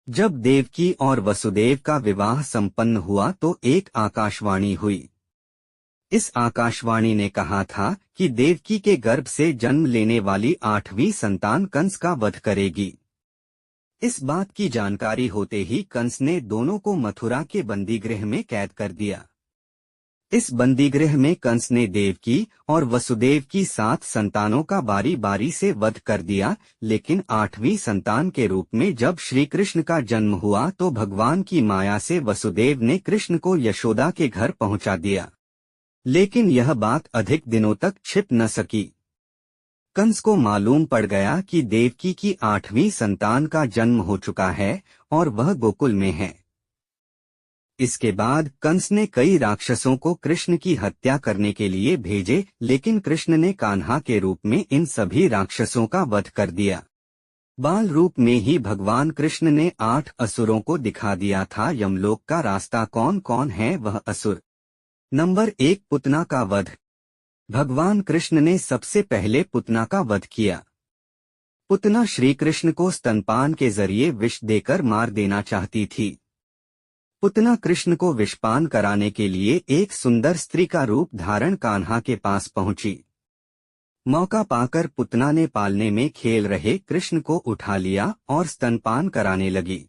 जब देवकी और वसुदेव का विवाह संपन्न हुआ तो एक आकाशवाणी हुई। इस आकाशवाणी ने कहा था कि देवकी के गर्भ से जन्म लेने वाली 8वीं संतान कंस का वध करेगी। इस बात की जानकारी होते ही कंस ने दोनों को मथुरा के बंदीगृह में कैद कर दिया। इस बंदीगृह में कंस ने देवकी और वसुदेव की 7 संतानों का बारी बारी से वध कर दिया, लेकिन 8वीं संतान के रूप में जब श्री कृष्ण का जन्म हुआ तो भगवान की माया से वसुदेव ने कृष्ण को यशोदा के घर पहुंचा दिया। लेकिन यह बात अधिक दिनों तक छिप न सकी। कंस को मालूम पड़ गया कि देवकी की 8वीं संतान का जन्म हो चुका है और वह गोकुल में है। इसके बाद कंस ने कई राक्षसों को कृष्ण की हत्या करने के लिए भेजे, लेकिन कृष्ण ने कान्हा के रूप में इन सभी राक्षसों का वध कर दिया। बाल रूप में ही भगवान कृष्ण ने 8 असुरों को दिखा दिया था यमलोक का रास्ता। कौन कौन है वह असुर? नंबर 1, पुतना का वध। भगवान कृष्ण ने सबसे पहले पुतना का वध किया। पुतना श्री कृष्ण को स्तनपान के जरिए विष देकर मार देना चाहती थी। पुतना कृष्ण को विषपान कराने के लिए एक सुंदर स्त्री का रूप धारण कान्हा के पास पहुंची। मौका पाकर पुतना ने पालने में खेल रहे कृष्ण को उठा लिया और स्तनपान कराने लगी।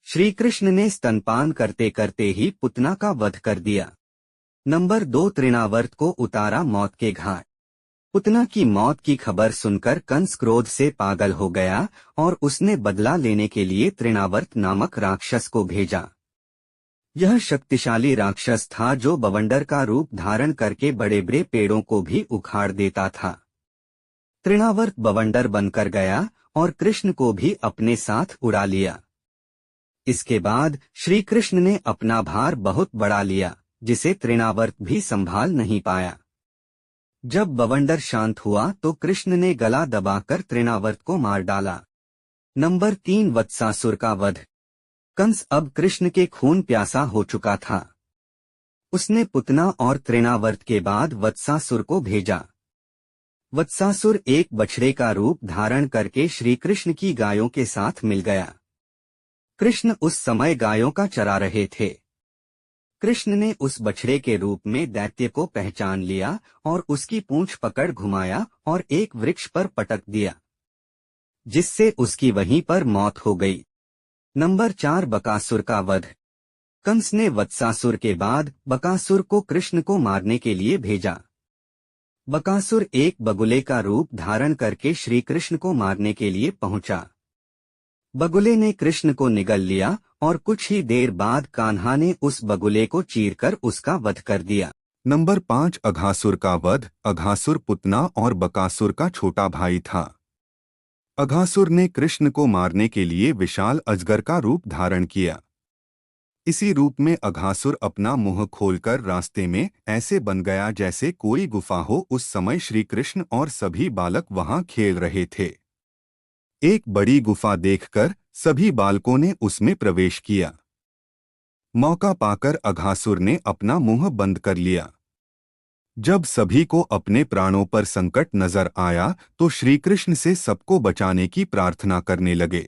श्री कृष्ण ने स्तनपान करते करते ही पुतना का वध कर दिया। नंबर 2, तृणावर्त को उतारा मौत के घाट। पुतना की मौत की खबर सुनकर कंस क्रोध से पागल हो गया और उसने बदला लेने के लिए तृणावर्त नामक राक्षस को भेजा। यह शक्तिशाली राक्षस था जो बवंडर का रूप धारण करके बड़े बड़े पेड़ों को भी उखाड़ देता था। तृणावर्त बवंडर बनकर गया और कृष्ण को भी अपने साथ उड़ा लिया। इसके बाद श्री कृष्ण ने अपना भार बहुत बढ़ा लिया, जिसे तृणावर्त भी संभाल नहीं पाया। जब बवंडर शांत हुआ तो कृष्ण ने गला दबाकर तृणावर्त को मार डाला। नंबर 3, वत्सासुर का वध। कंस अब कृष्ण के खून प्यासा हो चुका था। उसने पुतना और तृणावर्त के बाद वत्सासुर को भेजा। वत्सासुर एक बछड़े का रूप धारण करके श्री कृष्ण की गायों के साथ मिल गया। कृष्ण उस समय गायों का चरा रहे थे। कृष्ण ने उस बछड़े के रूप में दैत्य को पहचान लिया और उसकी पूंछ पकड़ घुमाया और एक वृक्ष पर पटक दिया, जिससे उसकी वहीं पर मौत हो गई। नंबर 4, बकासुर का वध। कंस ने वत्सासुर के बाद बकासुर को कृष्ण को मारने के लिए भेजा। बकासुर एक बगुले का रूप धारण करके श्री कृष्ण को मारने के लिए पहुंचा। बगुले ने कृष्ण को निगल लिया और कुछ ही देर बाद कान्हा ने उस बगुले को चीरकर उसका वध कर दिया। नंबर 5, अघासुर का वध। अघासुर पुतना और बकासुर का छोटा भाई था। अघासुर ने कृष्ण को मारने के लिए विशाल अजगर का रूप धारण किया। इसी रूप में अघासुर अपना मुंह खोलकर रास्ते में ऐसे बन गया जैसे कोई गुफा हो। उस समय श्री कृष्ण और सभी बालक वहां खेल रहे थे। एक बड़ी गुफा देखकर सभी बालकों ने उसमें प्रवेश किया। मौका पाकर अघासुर ने अपना मुंह बंद कर लिया। जब सभी को अपने प्राणों पर संकट नजर आया तो श्री कृष्ण से सबको बचाने की प्रार्थना करने लगे।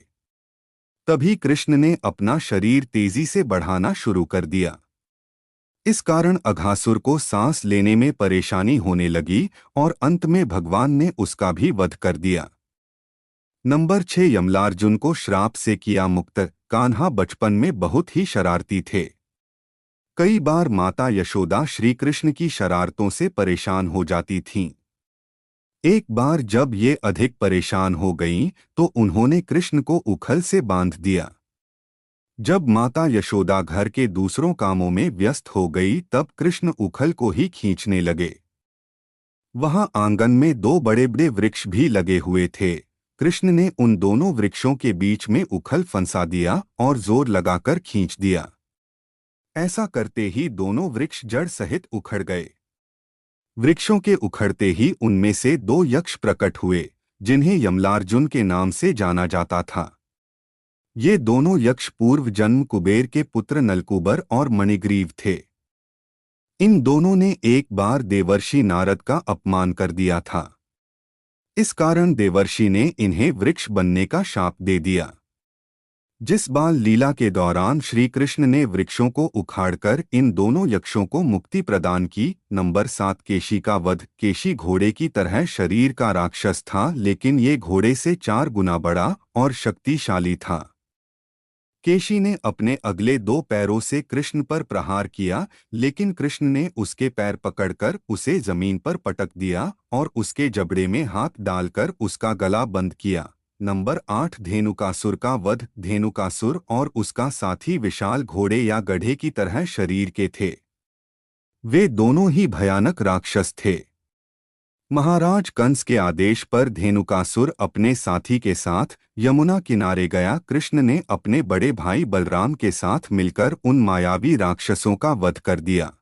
तभी कृष्ण ने अपना शरीर तेजी से बढ़ाना शुरू कर दिया। इस कारण अघासुर को सांस लेने में परेशानी होने लगी और अंत में भगवान ने उसका भी वध कर दिया। नंबर 6, यमलार्जुन को श्राप से किया मुक्त। कान्हा बचपन में बहुत ही शरारती थे। कई बार माता यशोदा श्री कृष्ण की शरारतों से परेशान हो जाती थीं। एक बार जब ये अधिक परेशान हो गईं तो उन्होंने कृष्ण को उखल से बांध दिया। जब माता यशोदा घर के दूसरों कामों में व्यस्त हो गई तब कृष्ण उखल को ही खींचने लगे। वहां आंगन में 2 बड़े बड़े वृक्ष भी लगे हुए थे। कृष्ण ने उन दोनों वृक्षों के बीच में उखल फंसा दिया और जोर लगाकर खींच दिया। ऐसा करते ही दोनों वृक्ष जड़ सहित उखड़ गए। वृक्षों के उखड़ते ही उनमें से 2 यक्ष प्रकट हुए, जिन्हें यमलार्जुन के नाम से जाना जाता था। ये दोनों यक्ष पूर्व जन्म कुबेर के पुत्र नलकूबर और मणिग्रीव थे। इन दोनों ने एक बार देवर्षि नारद का अपमान कर दिया था। इस कारण देवर्षि ने इन्हें वृक्ष बनने का शाप दे दिया। जिस बाल लीला के दौरान श्री कृष्ण ने वृक्षों को उखाड़कर इन दोनों यक्षों को मुक्ति प्रदान की। नंबर 7, केशी का वध। केशी घोड़े की तरह शरीर का राक्षस था, लेकिन ये घोड़े से 4 गुना बड़ा और शक्तिशाली था। केशी ने अपने अगले 2 पैरों से कृष्ण पर प्रहार किया, लेकिन कृष्ण ने उसके पैर पकड़कर उसे जमीन पर पटक दिया और उसके जबड़े में हाथ डालकर उसका गला बंद किया। नंबर 8, धेनुकासुर का वध। धेनुकासुर और उसका साथी विशाल घोड़े या गधे की तरह शरीर के थे। वे दोनों ही भयानक राक्षस थे। महाराज कंस के आदेश पर धेनुकासुर अपने साथी के साथ यमुना किनारे गया। कृष्ण ने अपने बड़े भाई बलराम के साथ मिलकर उन मायावी राक्षसों का वध कर दिया।